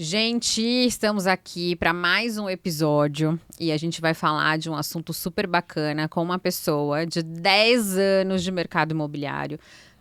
Gente, estamos aqui para mais um episódio e a gente vai falar de um assunto super bacana com uma pessoa de 10 anos de mercado imobiliário.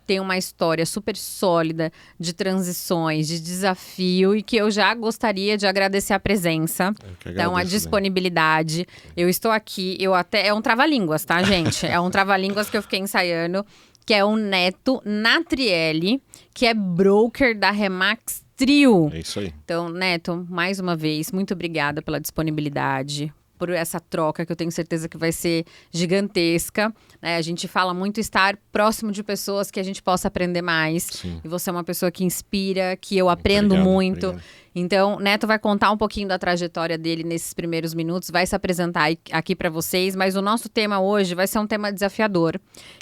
Tem uma história super sólida de transições, de desafio e que eu já gostaria de agradecer a presença. Então, a disponibilidade. Eu estou aqui, é um trava-línguas, tá, gente? É um trava-línguas que eu fiquei ensaiando, que é o Neto Natrielli, que é broker da Remax Trio. É isso aí. Então, Neto, mais uma vez, muito obrigada pela disponibilidade, por essa troca que eu tenho certeza que vai ser gigantesca. Né? A gente fala muito estar próximo de pessoas que a gente possa aprender mais. Sim. E você é uma pessoa que inspira, que eu aprendo muito. Obrigado. Então, Neto vai contar um pouquinho da trajetória dele nesses primeiros minutos, vai se apresentar aqui para vocês, mas o nosso tema hoje vai ser um tema desafiador,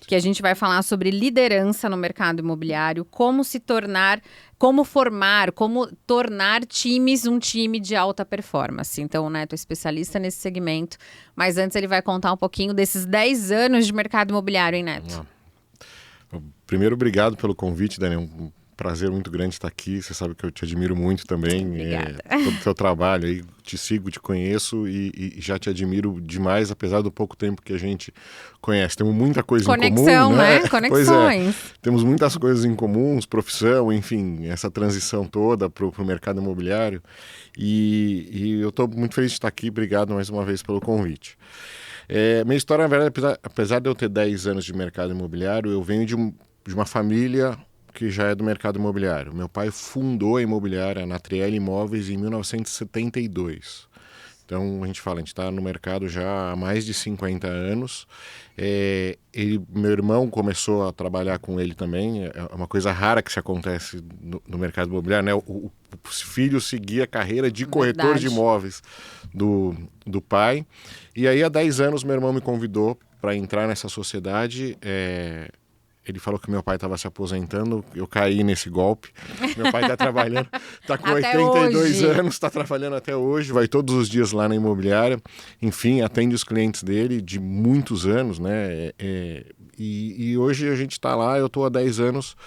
que a gente vai falar sobre liderança no mercado imobiliário, como tornar times um time de alta performance. Então, o Neto é especialista nesse segmento, mas antes ele vai contar um pouquinho desses 10 anos de mercado imobiliário, hein, Neto? Primeiro, obrigado pelo convite, Dani. Um prazer muito grande estar aqui. Você sabe que eu te admiro muito também. Obrigada. Todo o seu trabalho aí, te sigo, te conheço e já te admiro demais, apesar do pouco tempo que a gente conhece. Temos muita coisa em comum, Conexão, né? Conexões. Pois é. Temos muitas coisas em comum, profissão, enfim, essa transição toda para o mercado imobiliário. E eu estou muito feliz de estar aqui. Obrigado mais uma vez pelo convite. Minha história, na verdade, apesar de eu ter 10 anos de mercado imobiliário, eu venho de uma família que já é do mercado imobiliário. Meu pai fundou a imobiliária Natrielli Imóveis em 1972. Então, a gente está no mercado já há mais de 50 anos. Meu irmão começou a trabalhar com ele também. É uma coisa rara que se acontece no mercado imobiliário, né? O filho seguia a carreira de corretor de imóveis do pai. E aí, há 10 anos, meu irmão me convidou para entrar nessa sociedade. Ele falou que meu pai estava se aposentando, eu caí nesse golpe. Meu pai está trabalhando, está com 82 anos, está trabalhando até hoje, vai todos os dias lá na imobiliária. Enfim, atende os clientes dele de muitos anos, né? E hoje a gente está lá, eu estou há 10 anos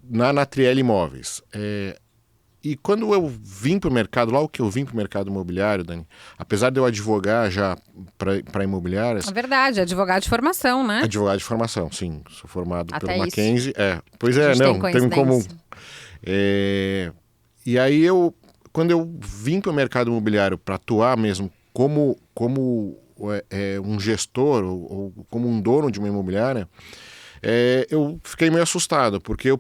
na Natrielli Imóveis. E quando eu vim para o mercado, logo que eu vim para o mercado imobiliário, Dani, apesar de eu advogar já para imobiliárias... É verdade, advogado de formação, né? Advogado de formação, sim. Sou formado até pelo isso. Mackenzie. Pois é, não, tem em comum. E aí, quando eu vim para o mercado imobiliário para atuar mesmo como um gestor ou como um dono de uma imobiliária, eu fiquei meio assustado, porque a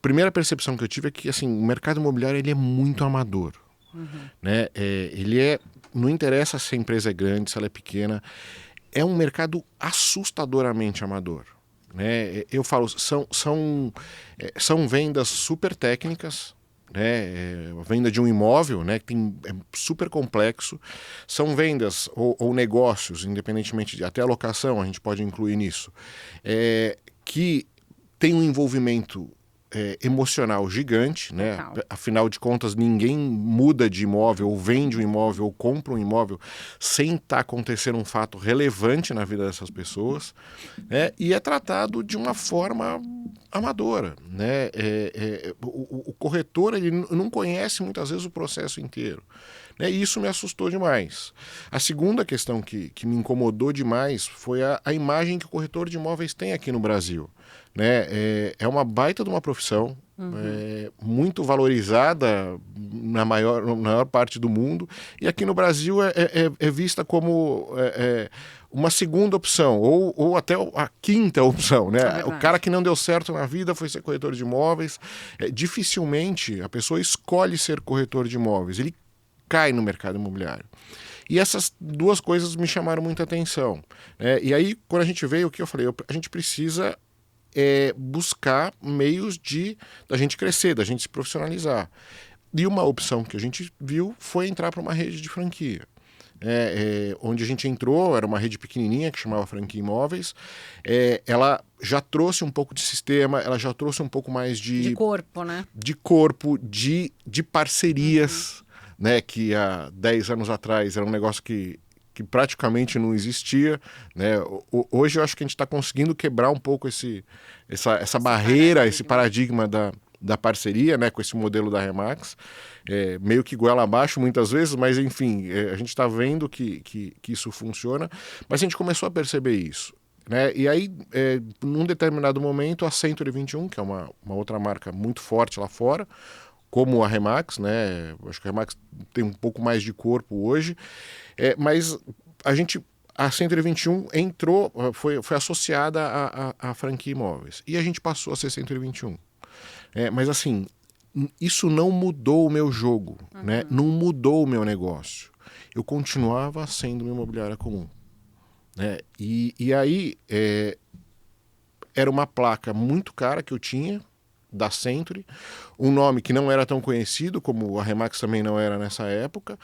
primeira percepção que eu tive é que assim, o mercado imobiliário ele é muito amador. Né? Não interessa se a empresa é grande, se ela é pequena, é um mercado assustadoramente amador. Né? Eu falo, são vendas super técnicas, né? A venda de um imóvel, né? É super complexo. São vendas ou negócios, independentemente até a locação, a gente pode incluir nisso, que tem um envolvimento emocional gigante, né? Afinal de contas, ninguém muda de imóvel, ou vende um imóvel, ou compra um imóvel sem estar acontecendo um fato relevante na vida dessas pessoas, né? E é tratado de uma forma amadora, né? O corretor ele não conhece muitas vezes o processo inteiro. Né? E isso me assustou demais. A segunda questão que me incomodou demais foi a imagem que o corretor de imóveis tem aqui no Brasil. Né? É uma baita de uma profissão, muito valorizada na maior parte do mundo, e aqui no Brasil é vista como uma segunda opção, ou até a quinta opção. Né? O cara que não deu certo na vida foi ser corretor de imóveis. Dificilmente a pessoa escolhe ser corretor de imóveis, ele cai no mercado imobiliário. E essas duas coisas me chamaram muita atenção. E aí, quando a gente veio, o que eu falei? A gente precisa buscar meios da gente crescer, da gente se profissionalizar. E uma opção que a gente viu foi entrar para uma rede de franquia. Onde a gente entrou, era uma rede pequenininha que chamava Franquia Imóveis. Ela já trouxe um pouco de sistema, ela já trouxe um pouco mais de corpo, né? De corpo, de parcerias, né? Que há 10 anos atrás era um negócio que praticamente não existia, né? Hoje eu acho que a gente está conseguindo quebrar um pouco essa barreira, esse paradigma da parceria, né, com esse modelo da Remax, meio que goela abaixo muitas vezes, mas enfim, a gente está vendo que isso funciona, mas a gente começou a perceber isso. Né? E aí, num determinado momento, a Century 21, que é uma outra marca muito forte lá fora, como a Remax, né? Acho que a Remax tem um pouco mais de corpo hoje, mas a Century 21 entrou, foi associada à franquia Imóveis, e a gente passou a ser Century 21. Mas assim, isso não mudou o meu jogo, né? Não mudou o meu negócio. Eu continuava sendo uma imobiliária comum. Né? E aí era uma placa muito cara que eu tinha, da Century, um nome que não era tão conhecido, como a Remax também não era nessa época,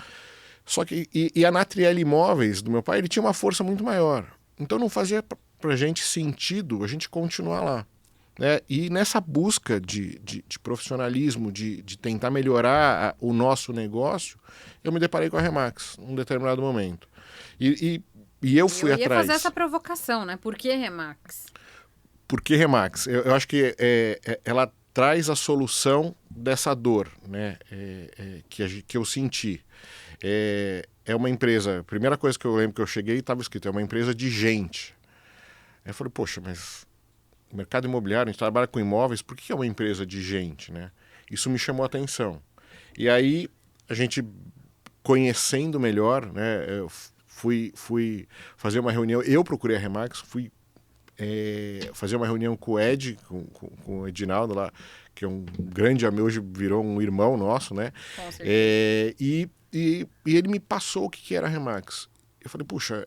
só que a Natriel Imóveis do meu pai, ele tinha uma força muito maior. Então não fazia pra gente sentido a gente continuar lá. Né? E nessa busca de profissionalismo, de tentar melhorar o nosso negócio, eu me deparei com a Remax num determinado momento. E eu fui atrás. Eu ia fazer essa provocação, né? Por que Remax? Por que Remax? Eu acho que ela traz a solução dessa dor, né? Que eu senti. É uma empresa... A primeira coisa que eu lembro que eu cheguei estava escrito, é uma empresa de gente. Aí eu falei, poxa, mas o mercado imobiliário, a gente trabalha com imóveis, por que é uma empresa de gente, né? Isso me chamou a atenção. E aí, a gente conhecendo melhor, né? Eu fui fazer uma reunião, eu procurei a Remax, fui fazer uma reunião com o Ed, com o Edinaldo lá, que é um grande amigo, hoje virou um irmão nosso, né? Com certeza. E ele me passou o que era a Remax. Eu falei, puxa,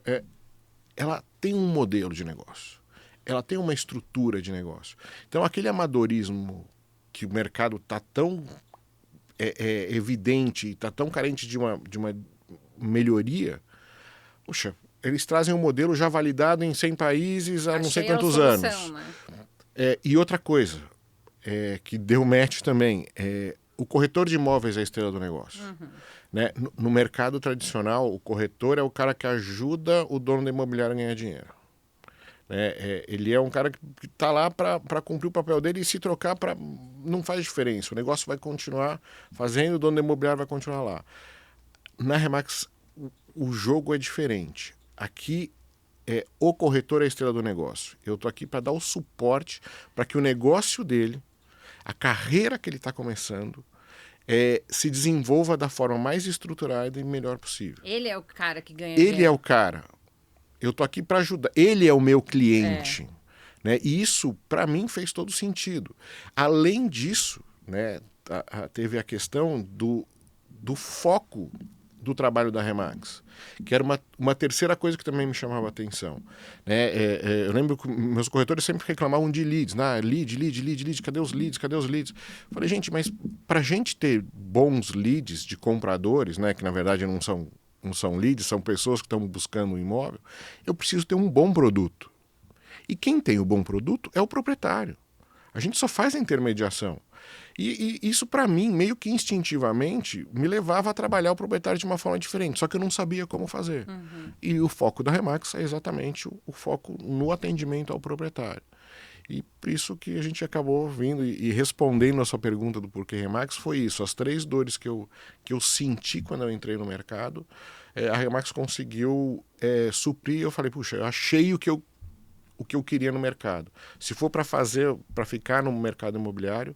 ela tem um modelo de negócio, ela tem uma estrutura de negócio. Então, aquele amadorismo que o mercado está tão evidente, está tão carente de uma melhoria, puxa, eles trazem um modelo já validado em 100 países há não sei quantos anos. Né? E outra coisa, que deu match também, o corretor de imóveis é a estrela do negócio. Né? No mercado tradicional, o corretor é o cara que ajuda o dono da imobiliária a ganhar dinheiro. Ele é um cara que está lá para cumprir o papel dele, e se trocar não faz diferença. O negócio vai continuar fazendo, o dono da imobiliária vai continuar lá. Na Remax, o jogo é diferente. Aqui, o corretor é a estrela do negócio. Eu estou aqui para dar o suporte para que o negócio dele, a carreira que ele está começando, se desenvolva da forma mais estruturada e melhor possível. Ele é o cara que ganha Ele dinheiro. é o cara. Eu estou aqui para ajudar. Ele é o meu cliente. Né? E isso, para mim, fez todo sentido. Além disso, né, teve a questão do foco do trabalho da Remax, que era uma terceira coisa que também me chamava a atenção. Né? Eu lembro que meus corretores sempre reclamavam de leads. Lead, cadê os leads? Falei, gente, mas para a gente ter bons leads de compradores, né, que na verdade não são leads, são pessoas que estão buscando um imóvel, eu preciso ter um bom produto. E quem tem o bom produto é o proprietário. A gente só faz a intermediação. E isso, para mim, meio que instintivamente, me levava a trabalhar o proprietário de uma forma diferente, só que eu não sabia como fazer. E o foco da Remax é exatamente o foco no atendimento ao proprietário. E por isso que a gente acabou vindo e respondendo a sua pergunta do porquê Remax, foi isso. As 3 dores que eu senti quando eu entrei no mercado, a Remax conseguiu suprir. Eu falei, puxa, eu achei o que eu queria no mercado. Se for para ficar no mercado imobiliário,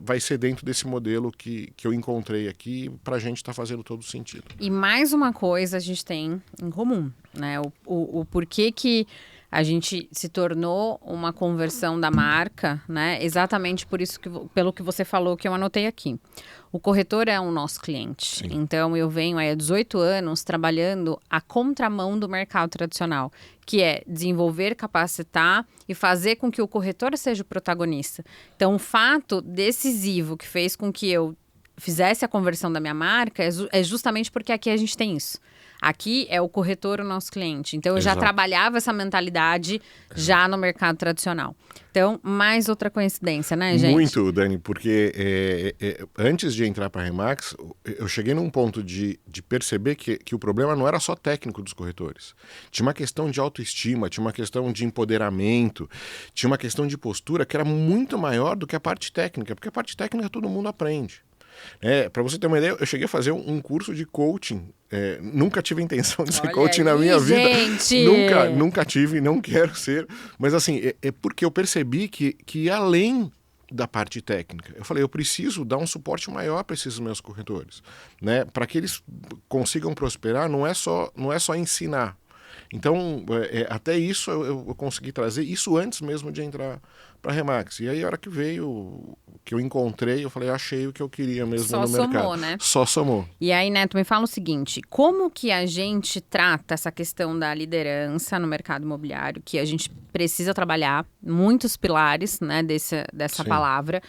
vai ser dentro desse modelo que eu encontrei aqui, para a gente está fazendo todo sentido. E mais uma coisa a gente tem em comum, né? O porquê que a gente se tornou uma conversão da marca, né? Exatamente por isso pelo que você falou, que eu anotei aqui. O corretor é o nosso cliente. Sim. Então, eu venho há 18 anos trabalhando a contramão do mercado tradicional, que é desenvolver, capacitar e fazer com que o corretor seja o protagonista. Então, o fato decisivo que fez com que eu fizesse a conversão da minha marca, é justamente porque aqui a gente tem isso. Aqui é o corretor o nosso cliente. Então, eu já trabalhava essa mentalidade já no mercado tradicional. Então, mais outra coincidência, né, gente? Muito, Dani, porque antes de entrar para a Remax, eu cheguei num ponto de perceber que o problema não era só técnico dos corretores. Tinha uma questão de autoestima, tinha uma questão de empoderamento, tinha uma questão de postura que era muito maior do que a parte técnica, porque a parte técnica todo mundo aprende. Para você ter uma ideia, eu cheguei a fazer um curso de coaching. Nunca tive a intenção de ser coaching na minha vida. Nunca tive, não quero ser. Mas assim, é porque eu percebi que além da parte técnica, eu falei, eu preciso dar um suporte maior para esses meus corretores, né? Para que eles consigam prosperar, não é só ensinar. Então, até isso eu consegui trazer, isso antes mesmo de entrar para a Remax. E aí, a hora que veio, que eu encontrei, eu falei, achei o que eu queria mesmo no mercado. Só somou, né? Só somou. E aí, Neto, me fala o seguinte, como que a gente trata essa questão da liderança no mercado imobiliário, que a gente precisa trabalhar, muitos pilares, né, dessa palavra,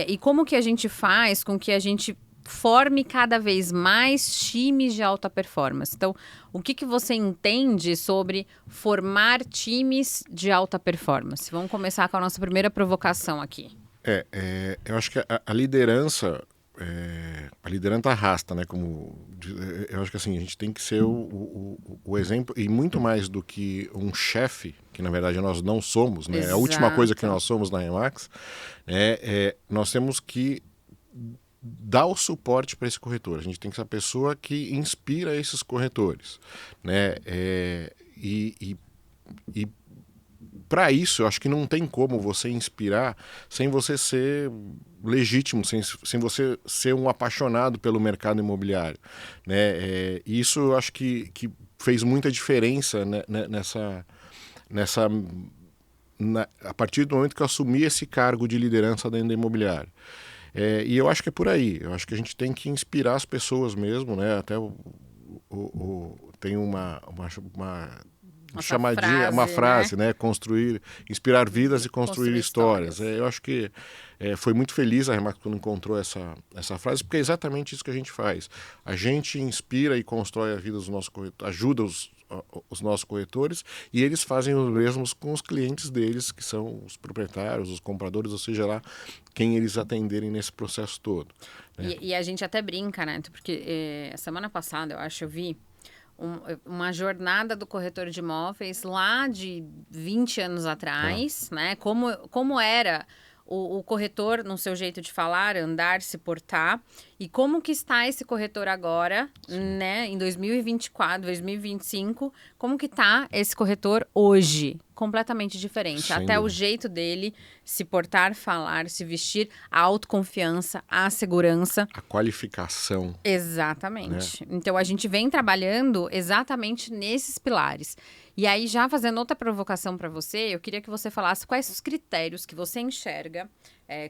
e como que a gente faz com que a gente forme cada vez mais times de alta performance. Então, o que você entende sobre formar times de alta performance? Vamos começar com a nossa primeira provocação aqui. Eu acho que a liderança arrasta, né? Eu acho que assim, a gente tem que ser o exemplo, e muito mais do que um chefe, que na verdade nós não somos, né? Exato. A última coisa que nós somos na Remax, nós temos que dar o suporte para esse corretor. A gente tem que ser a pessoa que inspira esses corretores, né? E para isso, eu acho que não tem como você inspirar sem você ser legítimo, sem você ser um apaixonado pelo mercado imobiliário, né? Isso eu acho que fez muita diferença, né, a partir do momento que eu assumi esse cargo de liderança dentro da imobiliária. E eu acho que é por aí. Eu acho que a gente tem que inspirar as pessoas mesmo, né? Até tem uma chamadinha, uma frase, né? Inspirar vidas e construir histórias. Eu acho que foi muito feliz a Remax quando encontrou essa frase, porque é exatamente isso que a gente faz. A gente inspira e constrói a vida dos nossos corretores, ajuda os nossos corretores, e eles fazem os mesmos com os clientes deles, que são os proprietários, os compradores, ou seja lá, quem eles atenderem nesse processo todo. Né? E a gente até brinca, né? Porque semana passada, eu acho, eu vi uma jornada do corretor de imóveis lá de 20 anos atrás, né? Como era o corretor no seu jeito de falar, andar, se portar, e como que está esse corretor agora, né? Em 2024, 2025, como que está esse corretor hoje? Completamente diferente. Sem Até dúvida. o jeito dele se portar, falar, se vestir, a autoconfiança, a segurança. A qualificação. Exatamente. Né? Então, a gente vem trabalhando exatamente nesses pilares. E aí, já fazendo outra provocação para você, eu queria que você falasse quais os critérios que você enxerga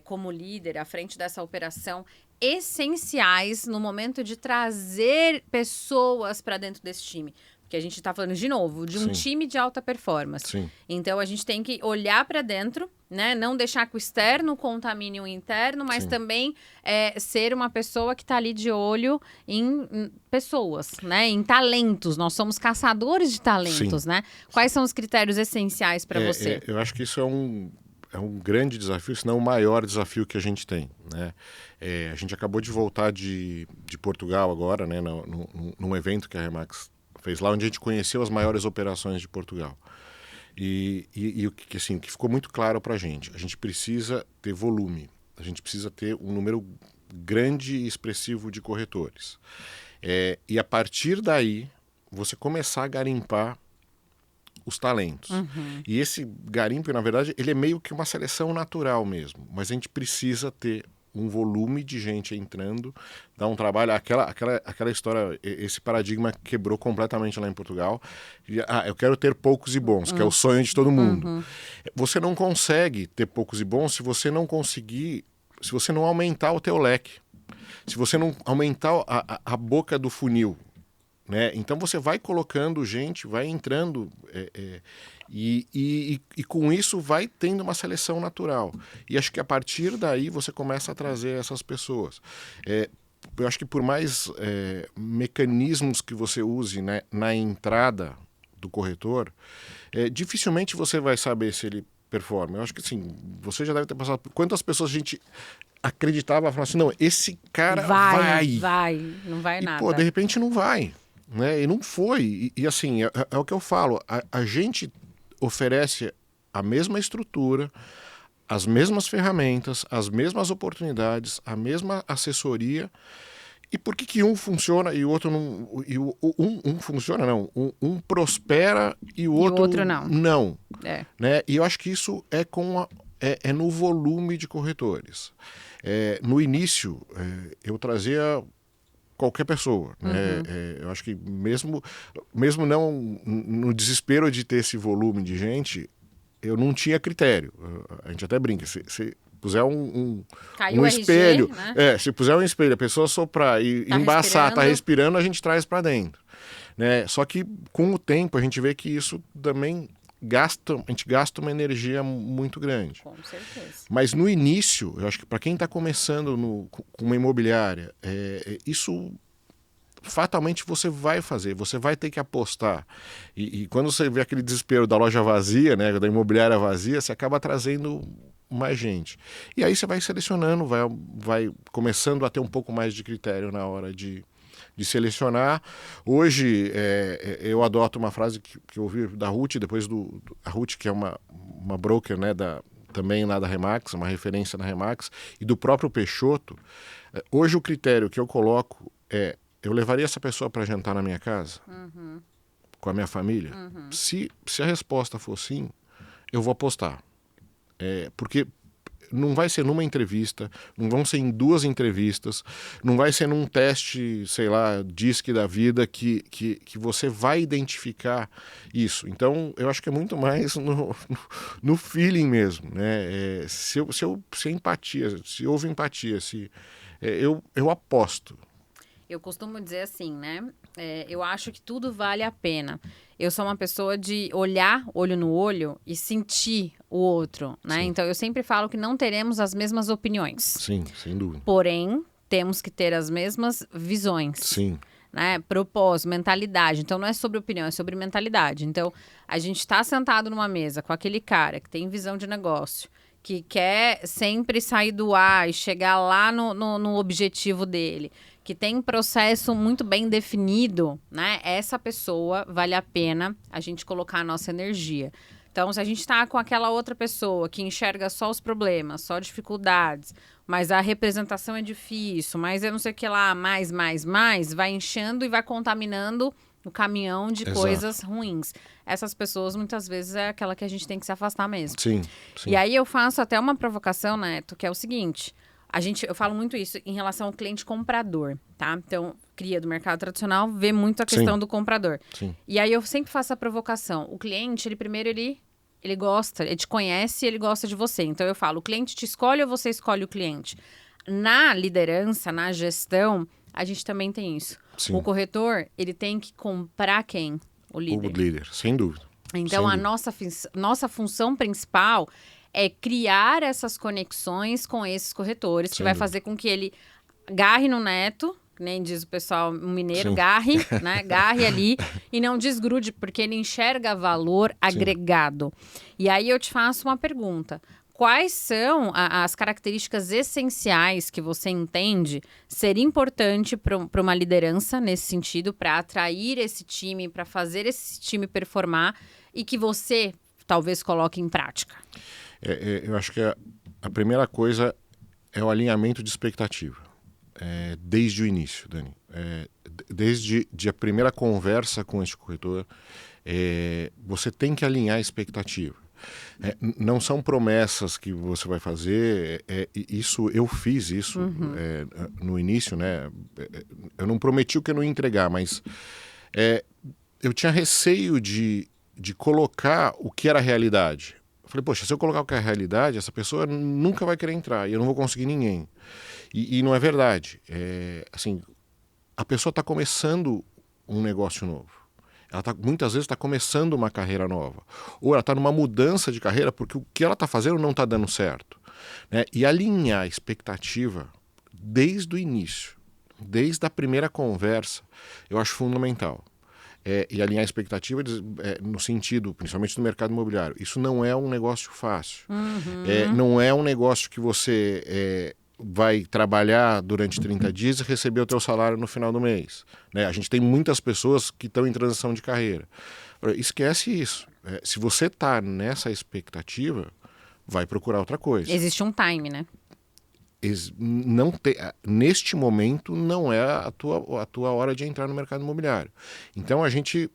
como líder à frente dessa operação essenciais no momento de trazer pessoas para dentro desse time. Porque a gente está falando, de novo, de um time de alta performance. Sim. Então, a gente tem que olhar para dentro, né? Não deixar que o externo contamine o interno, mas também ser uma pessoa que está ali de olho em pessoas, né? Em talentos. Nós somos caçadores de talentos, né? Quais são os critérios essenciais para você? Eu acho que isso é um grande desafio, se não o maior desafio que a gente tem, né? A gente acabou de voltar de Portugal agora, né? Num evento que a Remax fez lá, onde a gente conheceu as maiores operações de Portugal. E o que ficou muito claro para a gente precisa ter volume, a gente precisa ter um número grande e expressivo de corretores. E a partir daí, você começar a garimpar os talentos. Uhum. E esse garimpo, na verdade, ele é meio que uma seleção natural mesmo, mas a gente precisa ter um volume de gente entrando, dá um trabalho, aquela história, esse paradigma quebrou completamente lá em Portugal. Eu quero ter poucos e bons, que é o sonho de todo mundo. Uhum. Você não consegue ter poucos e bons se você não aumentar o teu leque, se você não aumentar a boca do funil. Né? Então você vai colocando gente, vai entrando E com isso vai tendo uma seleção natural. E acho que a partir daí você começa a trazer essas pessoas. Eu acho que por mais mecanismos que você use, né, na entrada do corretor, dificilmente você vai saber se ele performa. Eu acho que assim, você já deve ter passado por quantas pessoas a gente acreditava, falando assim, não, esse cara vai, não vai e, nada. pô, de repente não vai, né? E não foi. E assim, é o que eu falo, a gente oferece a mesma estrutura, as mesmas ferramentas, as mesmas oportunidades, a mesma assessoria. E por que um funciona e o outro não... Um funciona, não. Um prospera e o outro não. Não. Né? E eu acho que isso é no volume de corretores. No início, eu trazia qualquer pessoa. Né? Eu acho que mesmo não no desespero de ter esse volume de gente, eu não tinha critério. A gente até brinca. Se puser um espelho, né? Se puser um espelho, a pessoa soprar e embaçar, tá respirando, a gente traz para dentro. Né? Só que com o tempo a gente vê que isso também a gente gasta uma energia muito grande. Com certeza. Mas no início, eu acho que para quem está começando com uma imobiliária, isso fatalmente você vai fazer, você vai ter que apostar. E quando você vê aquele desespero da loja vazia, né, da imobiliária vazia, você acaba trazendo mais gente. E aí você vai selecionando, vai começando a ter um pouco mais de critério na hora de selecionar. Hoje eu adoto uma frase que eu ouvi da Ruth, depois a Ruth, que é uma broker, né, também lá da Remax, uma referência na Remax, e do próprio Peixoto. Hoje o critério que eu coloco eu levaria essa pessoa para jantar na minha casa? Com a minha família? Se a resposta for sim, eu vou apostar. Porque não vai ser numa entrevista, não vão ser em 2 entrevistas, não vai ser num teste, sei lá, DISC da vida que você vai identificar isso. Então, eu acho que é muito mais no feeling mesmo. Né? Se empatia, se houve empatia, eu aposto. Eu costumo dizer assim, né? Eu acho que tudo vale a pena. Eu sou uma pessoa de olhar olho no olho e sentir o outro, né? Sim. Então, eu sempre falo que não teremos as mesmas opiniões. Sim, sem dúvida. Porém, temos que ter as mesmas visões. Sim. Né? Propósito, mentalidade. Então, não é sobre opinião, é sobre mentalidade. Então, a gente está sentado numa mesa com aquele cara que tem visão de negócio, que quer sempre sair do ar e chegar lá no objetivo dele, que tem um processo muito bem definido, né? Essa pessoa vale a pena a gente colocar a nossa energia. Então, se a gente está com aquela outra pessoa que enxerga só os problemas, só dificuldades, mas a representação é difícil, mas eu não sei o que lá, mais, vai enchendo e vai contaminando o caminhão de coisas ruins. Essas pessoas, muitas vezes, é aquela que a gente tem que se afastar mesmo. Sim. E aí eu faço até uma provocação, Neto, que é o seguinte... Eu falo muito isso em relação ao cliente comprador, tá? Então, cria do mercado tradicional, vê muito a questão do comprador. Sim. E aí eu sempre faço a provocação. O cliente, ele gosta, ele te conhece e ele gosta de você. Então eu falo, o cliente te escolhe ou você escolhe o cliente? Na liderança, na gestão, a gente também tem isso. Sim. O corretor, ele tem que comprar quem? O líder. O líder, sem dúvida. Então, nossa função principal é criar essas conexões com esses corretores, que vai fazer com que ele garre no Neto, nem diz o pessoal mineiro, garre, né? Garre ali e não desgrude, porque ele enxerga valor agregado. E aí eu te faço uma pergunta. Quais são as características essenciais que você entende ser importante para uma liderança nesse sentido, para atrair esse time, para fazer esse time performar e que você talvez coloque em prática? Eu acho que a primeira coisa é o alinhamento de expectativa. Desde o início, Dani. Desde a primeira conversa com este corretor, você tem que alinhar a expectativa. Não são promessas que você vai fazer. Eu fiz isso no início, né? Eu não prometi o que eu não ia entregar, mas eu tinha receio de colocar o que era a realidade. Falei, poxa, se eu colocar o que é a realidade, essa pessoa nunca vai querer entrar e eu não vou conseguir ninguém. E não é verdade. Assim, a pessoa está começando um negócio novo. Ela muitas vezes está começando uma carreira nova. Ou ela está numa mudança de carreira porque o que ela está fazendo não está dando certo. Né? E alinhar a expectativa desde o início, desde a primeira conversa, eu acho fundamental. E alinhar a expectativa no sentido, principalmente do mercado imobiliário. Isso não é um negócio fácil. Não é um negócio que você vai trabalhar durante 30 dias e receber o teu salário no final do mês. Né? A gente tem muitas pessoas que estão em transição de carreira. Esquece isso. Se você está nessa expectativa, vai procurar outra coisa. Existe um time, né? Neste momento não é a tua hora de entrar no mercado imobiliário. Então a gente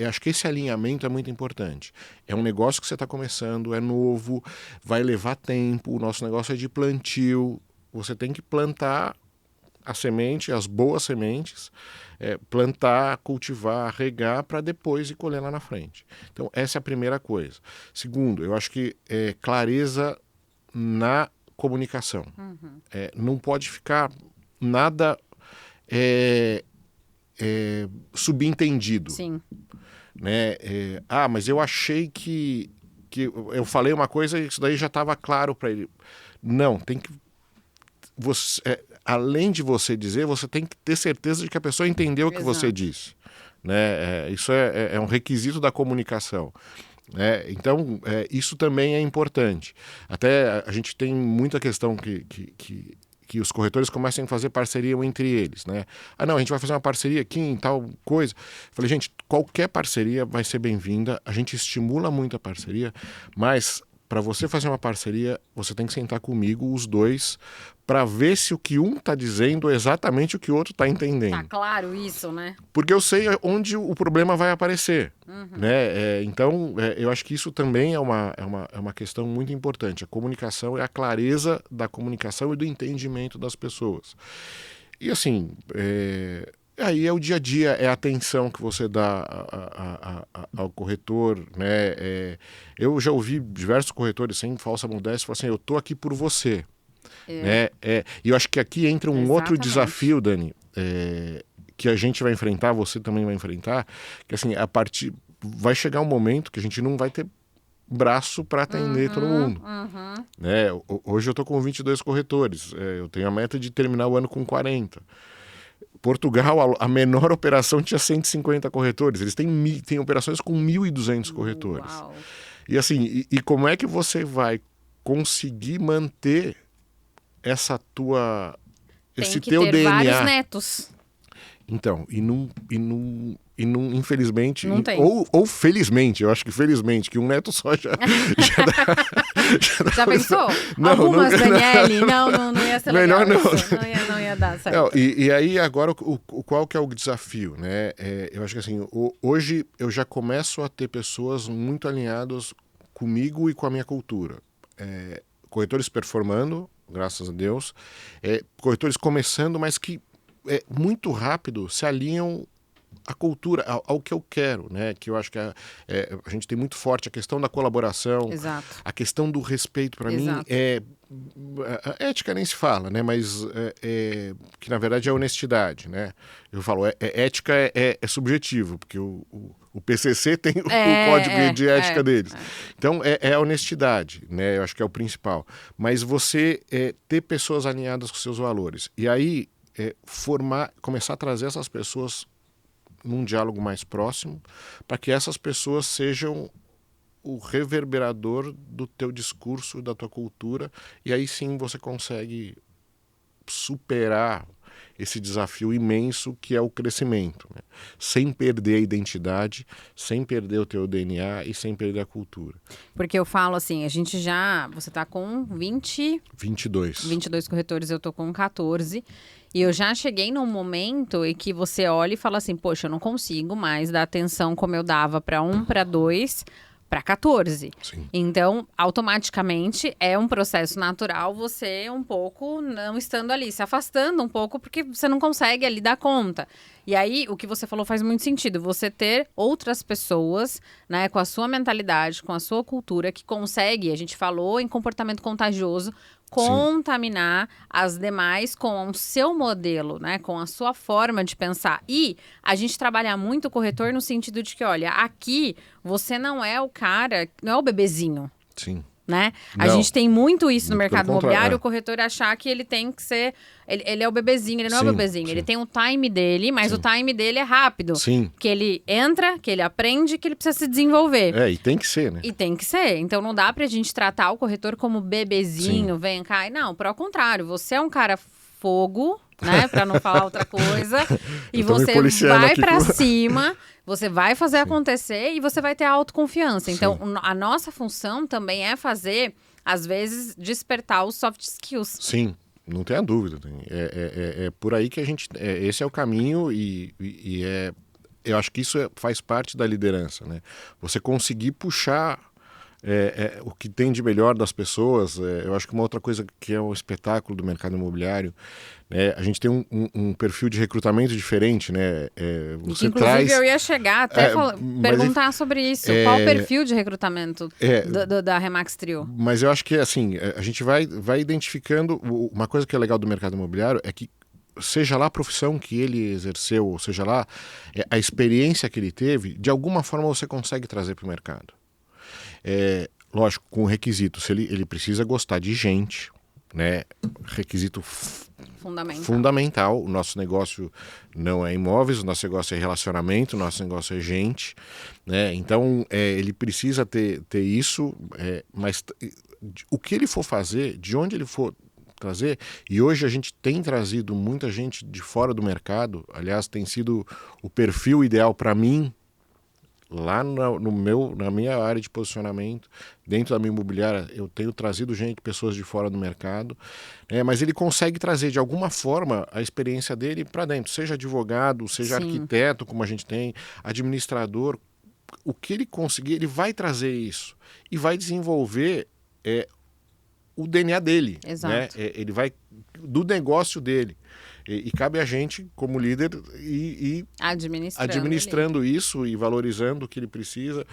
acho que esse alinhamento é muito importante. É um negócio que você está começando, é novo, vai levar tempo, o nosso negócio é de plantio, você tem que plantar a semente, as boas sementes, plantar, cultivar, regar para depois ir colher lá na frente. Então essa é a primeira coisa. Segundo, eu acho que clareza na comunicação. Não pode ficar nada subentendido. Sim. Né? Mas eu achei que eu falei uma coisa e isso daí já estava claro para ele. Não, tem que... além de você dizer, você tem que ter certeza de que a pessoa entendeu o que você disse. Né? Isso é um requisito da comunicação. Então, isso também é importante. Até a gente tem muita questão que os corretores comecem a fazer parceria entre eles. Né? Não, a gente vai fazer uma parceria aqui em tal coisa. Falei, gente, qualquer parceria vai ser bem-vinda. A gente estimula muito a parceria, mas para você fazer uma parceria, você tem que sentar comigo, os dois, para ver se o que um está dizendo é exatamente o que o outro está entendendo. Tá claro isso, né? Porque eu sei onde o problema vai aparecer. Né? Então, eu acho que isso também é uma questão muito importante. A comunicação é a clareza da comunicação e do entendimento das pessoas. E assim, aí é o dia a dia, é a atenção que você dá ao corretor. Né? Eu já ouvi diversos corretores, sem falsa modéstia, falar assim, eu estou aqui por você. Né? E eu acho que aqui entra um outro desafio, Dani, que a gente vai enfrentar, você também vai enfrentar, que assim, vai chegar um momento que a gente não vai ter braço para atender todo mundo. Né? Hoje eu estou com 22 corretores, eu tenho a meta de terminar o ano com 40. Portugal, a menor operação tinha 150 corretores, eles têm operações com 1.200 corretores. Uau. E assim, e como é que você vai conseguir manter esse teu ter DNA? Vários netos. Então, e não infelizmente, não tem. Ou felizmente, eu acho que felizmente, que um neto só já Já pensou? Não, Algumas, Daniele? Não ia ser legal. Melhor isso. Não ia dar certo. E aí, agora, qual que é o desafio? Né? Eu acho que assim, hoje eu já começo a ter pessoas muito alinhadas comigo e com a minha cultura. Corretores performando, graças a Deus, corretores começando, mas que muito rápido se alinham à cultura, ao que eu quero, né? Que eu acho que a gente tem muito forte a questão da colaboração. Exato. A questão do respeito, para mim, a ética nem se fala, né? Mas que na verdade é honestidade, né? Eu falo, ética é subjetivo, porque o PCC tem o código de ética deles. Então, é a honestidade, né? Eu acho que é o principal. Mas você ter pessoas alinhadas com seus valores. E aí, começar a trazer essas pessoas num diálogo mais próximo, para que essas pessoas sejam o reverberador do teu discurso, da tua cultura, e aí sim você consegue superar esse desafio imenso que é o crescimento, né? Sem perder a identidade, sem perder o teu DNA e sem perder a cultura. Porque eu falo assim, você tá com 22 corretores, eu tô com 14, e eu já cheguei num momento em que você olha e fala assim, poxa, eu não consigo mais dar atenção como eu dava para 1, para 2, para 14. Sim. Então, automaticamente, é um processo natural você um pouco não estando ali, se afastando um pouco, porque você não consegue ali dar conta. E aí, o que você falou faz muito sentido. Você ter outras pessoas, né, com a sua mentalidade, com a sua cultura, que consegue, a gente falou em comportamento contagioso, contaminar as demais com o seu modelo, né? Com a sua forma de pensar. E a gente trabalha muito o corretor no sentido de que, olha, aqui você não é o cara, não é o bebezinho. Sim. Né? A Não. gente tem muito isso no Muito mercado pelo contrário, imobiliário, o corretor achar que ele tem que ser... Ele é o bebezinho, ele não é o Sim, bebezinho. sim. Ele tem um time dele, mas Sim. o time dele é rápido. Sim. Que ele entra, que ele aprende, que ele precisa se desenvolver. E tem que ser, né? E tem que ser. Então não dá pra gente tratar o corretor como bebezinho, vem cá. Não, ao contrário. Você é um cara fogo, né? Pra não falar outra coisa. E Eu tô me você policiando vai aqui pra com- cima, você vai fazer acontecer e você vai ter autoconfiança. Então a nossa função também é fazer, às vezes, despertar os soft skills. Sim, não tenha dúvida. É por aí que a gente... esse é o caminho eu acho que isso faz parte da liderança, né? Você conseguir puxar o que tem de melhor das pessoas. Eu acho que uma outra coisa que é o espetáculo do mercado imobiliário, né? A gente tem um perfil de recrutamento diferente, né? Você Inclusive, traz... eu ia chegar até perguntar sobre isso. Qual o perfil de recrutamento da Remax Trio? Mas eu acho que, assim, a gente vai identificando... Uma coisa que é legal do mercado imobiliário é que, seja lá a profissão que ele exerceu, ou seja lá a experiência que ele teve, de alguma forma você consegue trazer para o mercado. Lógico, com requisito, se ele precisa gostar de gente, né? Requisito fundamental. O nosso negócio não é imóveis, o nosso negócio é relacionamento, o nosso negócio é gente, né? Então ele precisa ter isso, mas o que ele for fazer, de onde ele for trazer, e hoje a gente tem trazido muita gente de fora do mercado. Aliás, tem sido o perfil ideal para mim lá na minha área de posicionamento, dentro da minha imobiliária. Eu tenho trazido pessoas de fora do mercado, mas ele consegue trazer de alguma forma a experiência dele para dentro, seja advogado, seja arquiteto, como a gente tem, administrador. O que ele conseguir, ele vai trazer isso e vai desenvolver o DNA dele. Exato. Né? Ele vai do negócio dele. E cabe a gente, como líder, ir administrando isso e valorizando o que ele precisa,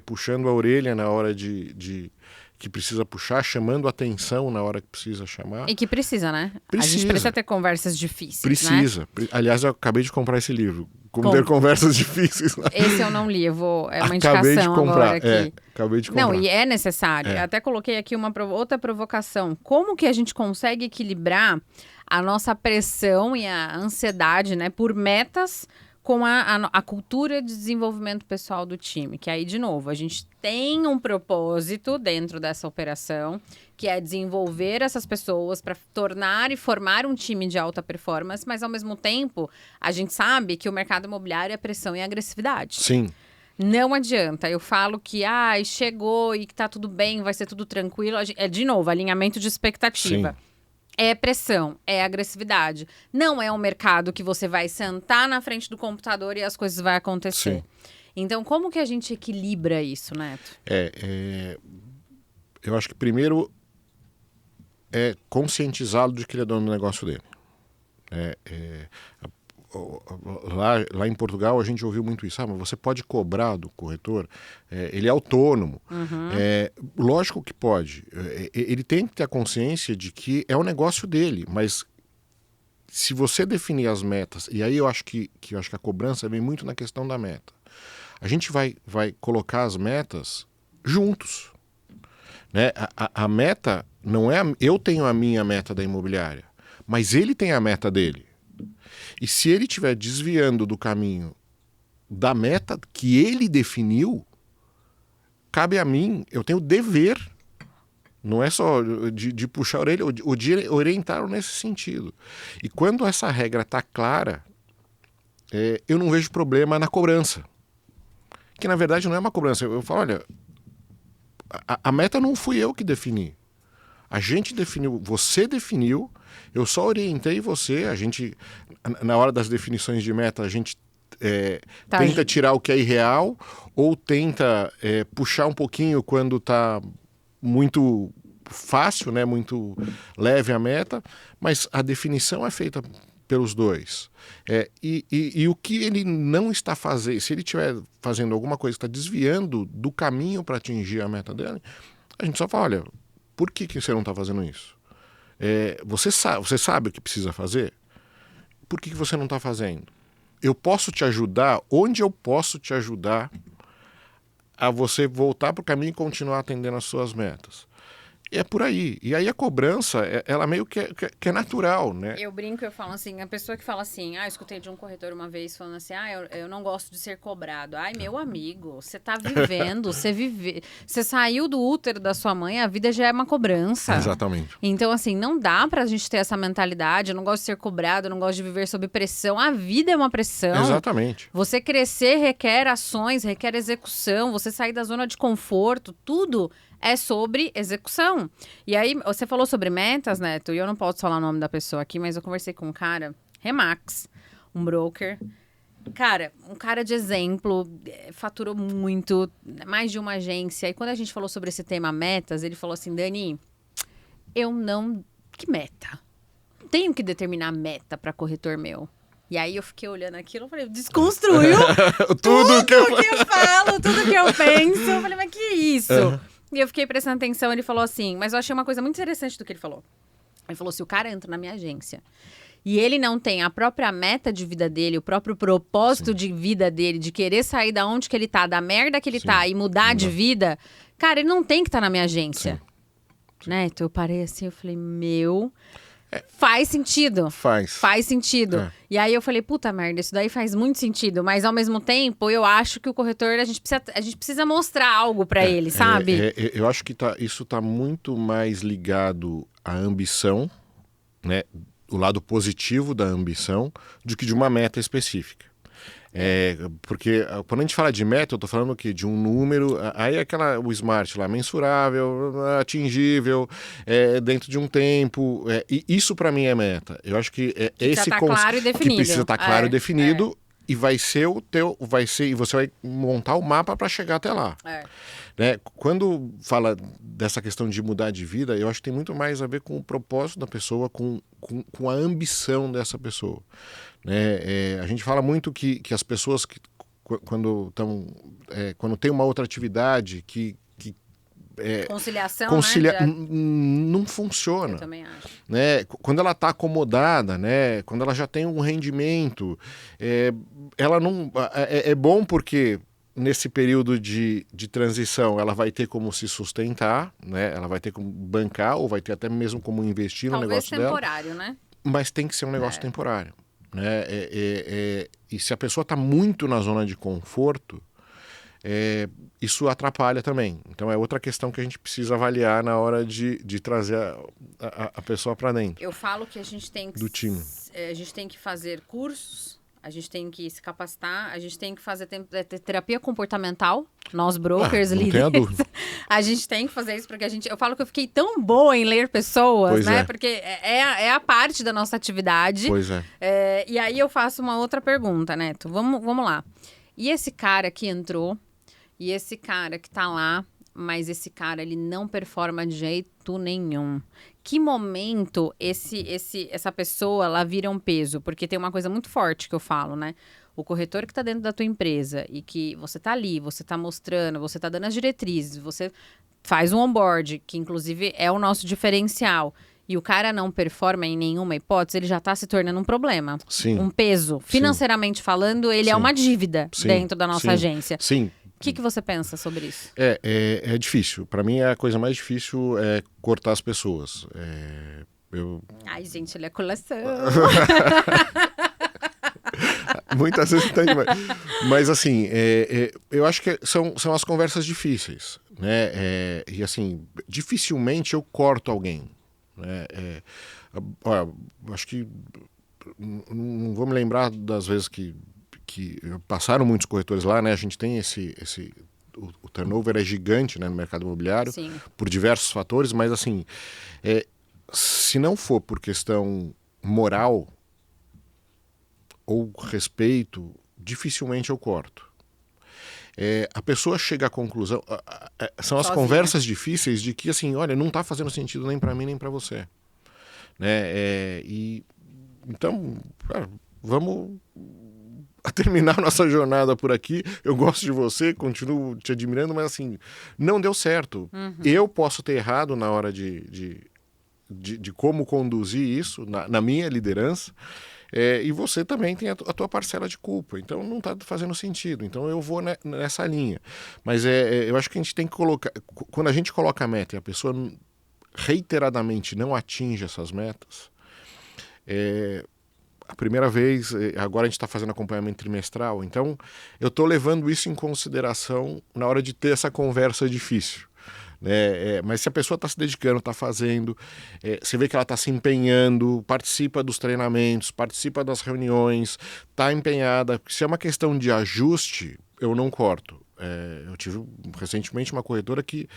puxando a orelha na hora que precisa puxar, chamando a atenção na hora que precisa chamar. E que precisa, né? Precisa. A gente precisa ter conversas difíceis, Precisa. Né? Aliás, eu acabei de comprar esse livro. Como ter conversas difíceis. Esse eu não li, é uma indicação agora aqui. Acabei de comprar. Não, e é necessário. Até coloquei aqui outra provocação. Como que a gente consegue equilibrar a nossa pressão e a ansiedade, né, por metas com a cultura de desenvolvimento pessoal do time? Que aí, de novo, a gente tem um propósito dentro dessa operação, que é desenvolver essas pessoas para tornar e formar um time de alta performance, mas, ao mesmo tempo, a gente sabe que o mercado imobiliário é pressão e agressividade. Sim. Não adianta. Eu falo que chegou e que tá tudo bem, vai ser tudo tranquilo. De novo, alinhamento de expectativa. Sim. É pressão, é agressividade. Não é um mercado que você vai sentar na frente do computador e as coisas vão acontecer. Sim. Então, como que a gente equilibra isso, Neto? Eu acho que primeiro é conscientizá-lo de que ele é dono do negócio dele. Lá em Portugal a gente ouviu muito isso. Mas você pode cobrar do corretor? Ele é autônomo. Lógico que pode. Ele tem que ter a consciência de que é o negócio dele, mas se você definir as metas, e aí eu acho que a cobrança vem muito na questão da meta. A gente vai colocar as metas juntos. Né? A meta não é... Eu tenho a minha meta da imobiliária, mas ele tem a meta dele. E se ele estiver desviando do caminho da meta que ele definiu, cabe a mim, eu tenho o dever, não é só de puxar a orelha, ou de orientar nesse sentido. E quando essa regra está clara, eu não vejo problema na cobrança. Que na verdade não é uma cobrança. Eu falo, olha, a meta não fui eu que defini. A gente definiu, você definiu, eu só orientei você. A gente, na hora das definições de meta, a gente tenta tirar o que é irreal, ou tenta puxar um pouquinho quando está muito fácil, né, muito leve a meta, mas a definição é feita pelos dois. E o que ele não está fazendo, se ele estiver fazendo alguma coisa que está desviando do caminho para atingir a meta dele, a gente só fala, olha, por que você não está fazendo isso? Você sabe o que precisa fazer? Por que você não está fazendo? Eu posso te ajudar? Onde eu posso te ajudar a você voltar para o caminho e continuar atendendo as suas metas? É por aí. E aí a cobrança, ela meio que é natural, né? Eu brinco, eu falo assim, a pessoa que fala assim, eu escutei de um corretor uma vez falando assim, eu não gosto de ser cobrado. Ai, meu amigo, você tá vivendo, você saiu do útero da sua mãe, a vida já é uma cobrança. Exatamente. Então, assim, não dá pra gente ter essa mentalidade, eu não gosto de ser cobrado, eu não gosto de viver sob pressão. A vida é uma pressão. Exatamente. Você crescer requer ações, requer execução, você sair da zona de conforto, tudo é sobre execução. E aí, você falou sobre metas, Neto, e eu não posso falar o nome da pessoa aqui, mas eu conversei com um cara, Remax, um broker. Cara, um cara de exemplo, faturou muito, mais de uma agência. E quando a gente falou sobre esse tema metas, ele falou assim, Dani, que meta? Não tenho que determinar meta para corretor meu. E aí eu fiquei olhando aquilo, eu falei, desconstruiu tudo que eu falo, tudo que eu penso. Eu falei, mas que isso? E eu fiquei prestando atenção, ele falou assim, mas eu achei uma coisa muito interessante do que ele falou. Ele falou, se o cara entra na minha agência e ele não tem a própria meta de vida dele, o próprio propósito de vida dele, de querer sair da onde que ele tá, da merda que ele tá e mudar de vida, cara, ele não tem que estar na minha agência. Né? Então eu parei assim, eu falei, faz sentido. Faz sentido. E aí eu falei, puta merda, isso daí faz muito sentido. Mas ao mesmo tempo, eu acho que o corretor, a gente precisa mostrar algo pra ele, sabe? Eu acho que isso tá muito mais ligado à ambição, né? O lado positivo da ambição, do que de uma meta específica. Porque quando a gente fala de meta, eu tô falando que de um número, aí o SMART lá, mensurável, atingível, dentro de um tempo, e isso para mim é meta. Eu acho que esse tá claro e definido. que precisa estar claro e definido, e vai ser e você vai montar o mapa para chegar até lá. Né? Quando fala dessa questão de mudar de vida, eu acho que tem muito mais a ver com o propósito da pessoa, com a ambição dessa pessoa. Né? A gente fala muito que as pessoas quando tem uma outra atividade conciliação, não funciona. Eu também acho. Né? Quando ela está acomodada, né? Quando ela já tem um rendimento, ela não é bom porque nesse período de transição ela vai ter como se sustentar, né? Ela vai ter como bancar ou vai ter até mesmo como investir no negócio dela. Talvez temporário, né? Mas tem que ser um negócio temporário. Né? E se a pessoa está muito na zona de conforto, isso atrapalha também. Então é outra questão que a gente precisa avaliar na hora de trazer a pessoa para dentro. Eu falo que a gente tem que do time. A gente tem que fazer cursos, a gente tem que se capacitar, a gente tem que fazer terapia comportamental, nós brokers, líderes. A gente tem que fazer isso porque eu falo que eu fiquei tão boa em ler pessoas, né? Porque é a parte da nossa atividade. Pois é. E aí eu faço uma outra pergunta, Neto. Vamos lá. E esse cara que entrou, e esse cara que tá lá, mas esse cara, ele não performa de jeito nenhum. Que momento essa pessoa, ela vira um peso? Porque tem uma coisa muito forte que eu falo, né? O corretor que tá dentro da tua empresa e que você tá ali, você tá mostrando, você tá dando as diretrizes, você faz um onboard, que inclusive é o nosso diferencial, e o cara não performa em nenhuma hipótese, ele já tá se tornando um problema. Sim. Um peso. Financeiramente falando, ele é uma dívida dentro da nossa agência. Sim. O que você pensa sobre isso? É difícil. Para mim, a coisa mais difícil é cortar as pessoas. Ai, gente, ele é coleção. Muitas vezes tá demais. Mas assim, eu acho que são as conversas difíceis. Né? E assim, dificilmente eu corto alguém. Né? Acho que não vou me lembrar das vezes que passaram muitos corretores lá, né? A gente tem o turnover é gigante, né, no mercado imobiliário. Sim. Por diversos fatores, mas assim, se não for por questão moral ou respeito, dificilmente eu corto. A pessoa chega à conclusão, são as conversas difíceis de que assim, olha, não está fazendo sentido nem para mim nem para você, né? Então, vamos a terminar nossa jornada por aqui. Eu gosto de você, continuo te admirando, mas assim, não deu certo. Eu posso ter errado na hora de de como conduzir isso na minha liderança. E você também tem a tua parcela de culpa. Então não está fazendo sentido. Então eu vou nessa linha. Mas eu acho que a gente tem que colocar... Quando a gente coloca a meta e a pessoa reiteradamente não atinge essas metas, a primeira vez, agora a gente está fazendo acompanhamento trimestral, então eu estou levando isso em consideração na hora de ter essa conversa difícil. Mas se a pessoa está se dedicando, está fazendo, você vê que ela está se empenhando, participa dos treinamentos, participa das reuniões, está empenhada. Se é uma questão de ajuste, eu não corto. Eu tive recentemente uma corretora que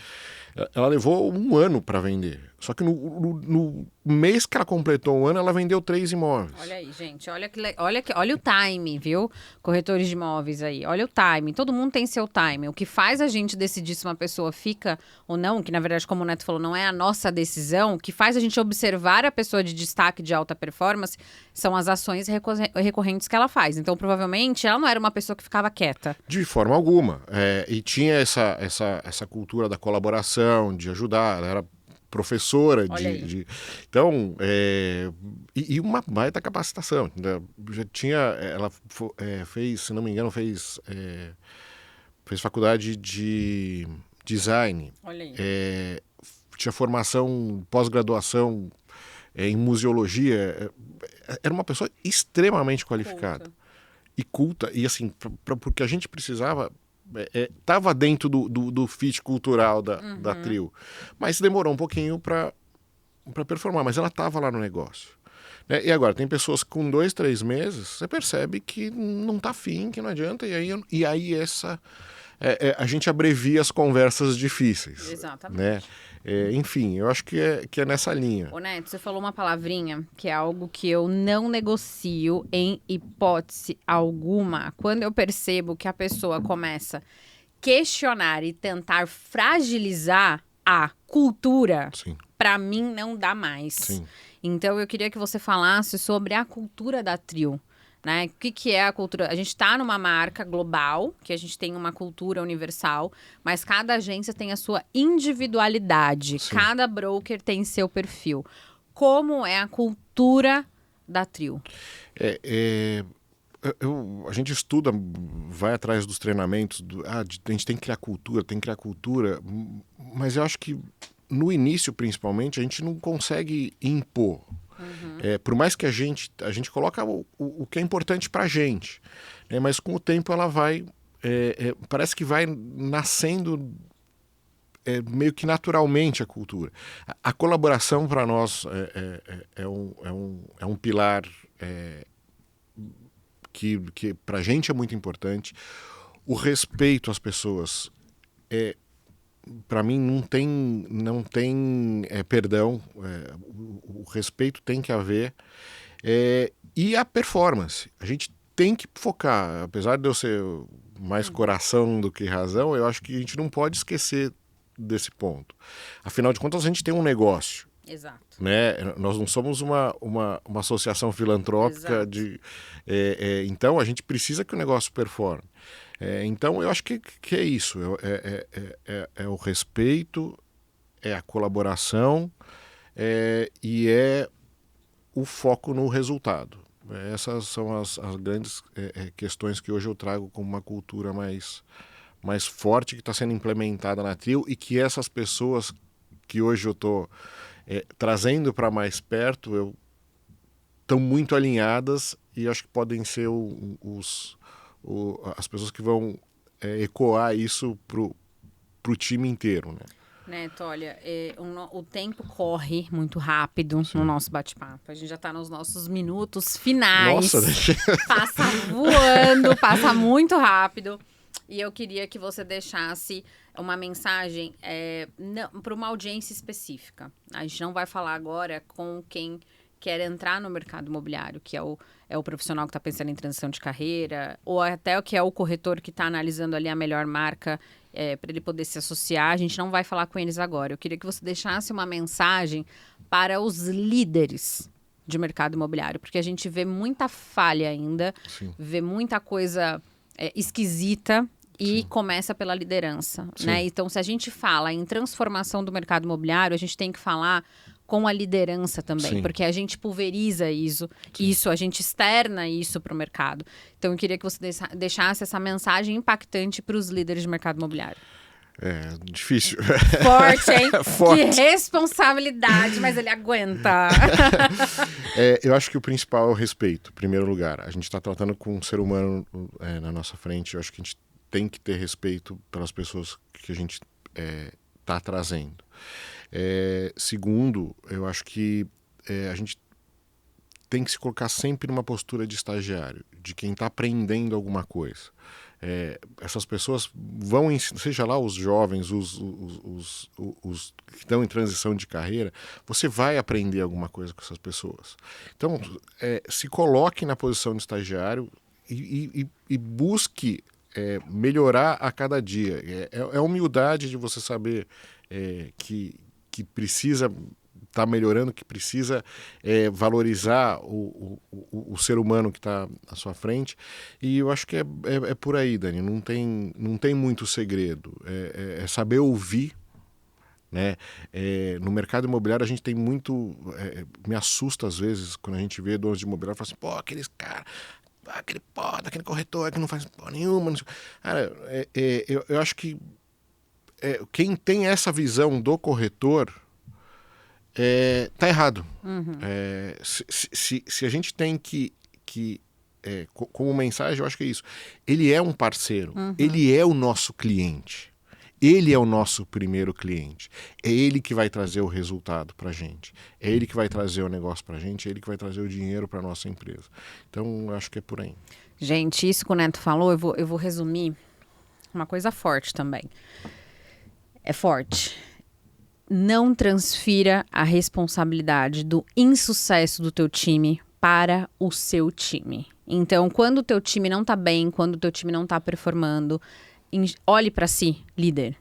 ela levou 1 ano para vender. Só que no mês que ela completou 1 ano, ela vendeu 3 imóveis. Olha aí, gente. Olha o time, viu? Corretores de imóveis aí. Olha o time. Todo mundo tem seu time. O que faz a gente decidir se uma pessoa fica ou não, que na verdade, como o Neto falou, não é a nossa decisão, o que faz a gente observar a pessoa de destaque de alta performance são as ações recorrentes que ela faz. Então, provavelmente, ela não era uma pessoa que ficava quieta. De forma alguma. E tinha essa cultura da colaboração, de ajudar. Ela era professora então e uma baita capacitação, né? Já tinha, ela fez, se não me engano, fez faculdade de design. Olha aí. Tinha formação, pós-graduação em museologia. Era uma pessoa extremamente qualificada e culta, e assim, porque a gente precisava, estava dentro do fit cultural da Trio, mas demorou um pouquinho para performar, mas ela estava lá no negócio. E agora, tem pessoas que com 2, 3 meses, você percebe que não está afim, que não adianta, e aí a gente abrevia as conversas difíceis. Exatamente. Né? Enfim, eu acho que é nessa linha. Ô Neto, você falou uma palavrinha que é algo que eu não negocio em hipótese alguma. Quando eu percebo que a pessoa começa a questionar e tentar fragilizar a cultura, para mim não dá mais. Sim. Então eu queria que você falasse sobre a cultura da Trio. Né? O que é a cultura? A gente está numa marca global, que a gente tem uma cultura universal, mas cada agência tem a sua individualidade. Sim. Cada broker tem seu perfil. Como é a cultura da Trio? A gente estuda, vai atrás dos treinamentos, a gente tem que criar cultura, mas eu acho que no início, principalmente, a gente não consegue impor. Por mais que a gente coloca o que é importante para a gente, mas com o tempo ela vai, parece que vai nascendo meio que naturalmente a cultura. A colaboração para nós é um pilar que para a gente é muito importante. O respeito às pessoas para mim não tem perdão, o respeito tem que haver, e a performance, a gente tem que focar, apesar de eu ser mais coração do que razão, eu acho que a gente não pode esquecer desse ponto. Afinal de contas, a gente tem um negócio. Exato. Né? Nós não somos uma associação filantrópica. Então a gente precisa que o negócio performe. Então eu acho que é isso, é o respeito, é a colaboração, e é o foco no resultado. Essas são as grandes questões que hoje eu trago como uma cultura mais forte que está sendo implementada na Trio, e que essas pessoas que hoje eu estou trazendo para mais perto estão muito alinhadas, e acho que podem ser as pessoas que vão ecoar isso pro time inteiro, né? Neto, olha, o tempo corre muito rápido no nosso bate-papo. A gente já está nos nossos minutos finais. Nossa, passa voando, passa muito rápido. E eu queria que você deixasse uma mensagem para uma audiência específica. A gente não vai falar agora com quem quer entrar no mercado imobiliário, que é o profissional que está pensando em transição de carreira, ou até o que é o corretor que está analisando ali a melhor marca para ele poder se associar. A gente não vai falar com eles agora. Eu queria que você deixasse uma mensagem para os líderes de mercado imobiliário, porque a gente vê muita falha ainda, vê muita coisa esquisita, e começa pela liderança, né? Então, se a gente fala em transformação do mercado imobiliário, a gente tem que falar com a liderança também, Sim. porque a gente pulveriza isso, a gente externa isso para o mercado. Então, eu queria que você deixasse essa mensagem impactante para os líderes de mercado imobiliário. É difícil. Forte, hein? Forte. Que responsabilidade, mas ele aguenta. Eu acho que o principal é o respeito, em primeiro lugar. A gente está tratando com um ser humano na nossa frente. Eu acho que a gente tem que ter respeito pelas pessoas que a gente está trazendo. Segundo, eu acho que a gente tem que se colocar sempre numa postura de estagiário, de quem está aprendendo alguma coisa. Essas pessoas vão ensinar, seja lá os jovens, os que estão em transição de carreira, você vai aprender alguma coisa com essas pessoas. Então, se coloque na posição de estagiário e busque melhorar a cada dia. É a humildade de você saber que precisa estar melhorando, que precisa valorizar o ser humano que está à sua frente. E eu acho que é por aí, Dani. Não tem muito segredo. É saber ouvir. Né? No mercado imobiliário a gente tem muito... me assusta às vezes quando a gente vê donos de imobiliário e fala assim, pô, aqueles caras... aquele corretor que não faz porra nenhuma. Não sei. Cara, eu acho que quem tem essa visão do corretor tá errado. Uhum. Se a gente tem que como mensagem, eu acho que é isso. Ele é um parceiro, ele é o nosso cliente. Ele é o nosso primeiro cliente. É ele que vai trazer o resultado para a gente. É ele que vai trazer o negócio para a gente. É ele que vai trazer o dinheiro para a nossa empresa. Então, acho que é por aí. Gente, isso que o Neto falou, eu vou resumir uma coisa forte também. É forte. Não transfira a responsabilidade do insucesso do teu time para o seu time. Então, quando o teu time não tá bem, quando o teu time não tá performando, olhe para si, líder.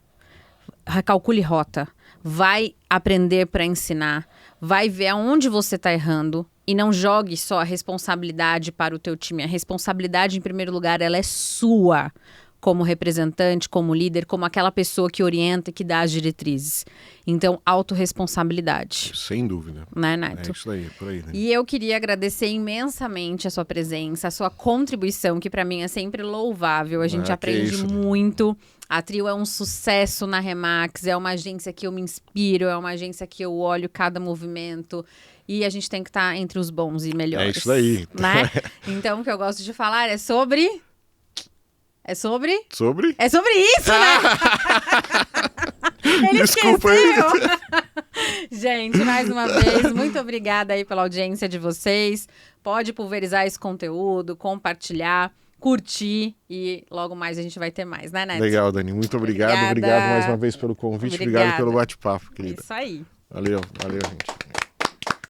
Recalcule rota. Vai aprender para ensinar. Vai ver aonde você está errando. E não jogue só a responsabilidade para o teu time. A responsabilidade, em primeiro lugar, ela é sua. Como representante, como líder, como aquela pessoa que orienta e que dá as diretrizes. Então, autorresponsabilidade. Sem dúvida. Né, Neto? É isso aí, por aí. Né? E eu queria agradecer imensamente a sua presença, a sua contribuição, que para mim é sempre louvável. A gente aprende muito. A Trio é um sucesso na Remax, é uma agência que eu me inspiro, é uma agência que eu olho cada movimento. E a gente tem que estar entre os bons e melhores. É isso aí. Né? Então, o que eu gosto de falar é sobre... Sobre? É sobre isso, né? Ele Desculpa esqueceu. aí. Gente, mais uma vez, muito obrigada aí pela audiência de vocês. Pode pulverizar esse conteúdo, compartilhar, curtir e logo mais a gente vai ter mais, né, Neto? Legal, Dani. Muito obrigado. Obrigada. Obrigado mais uma vez pelo convite. Obrigada. Obrigado pelo bate-papo, querida. Isso aí. Valeu, gente.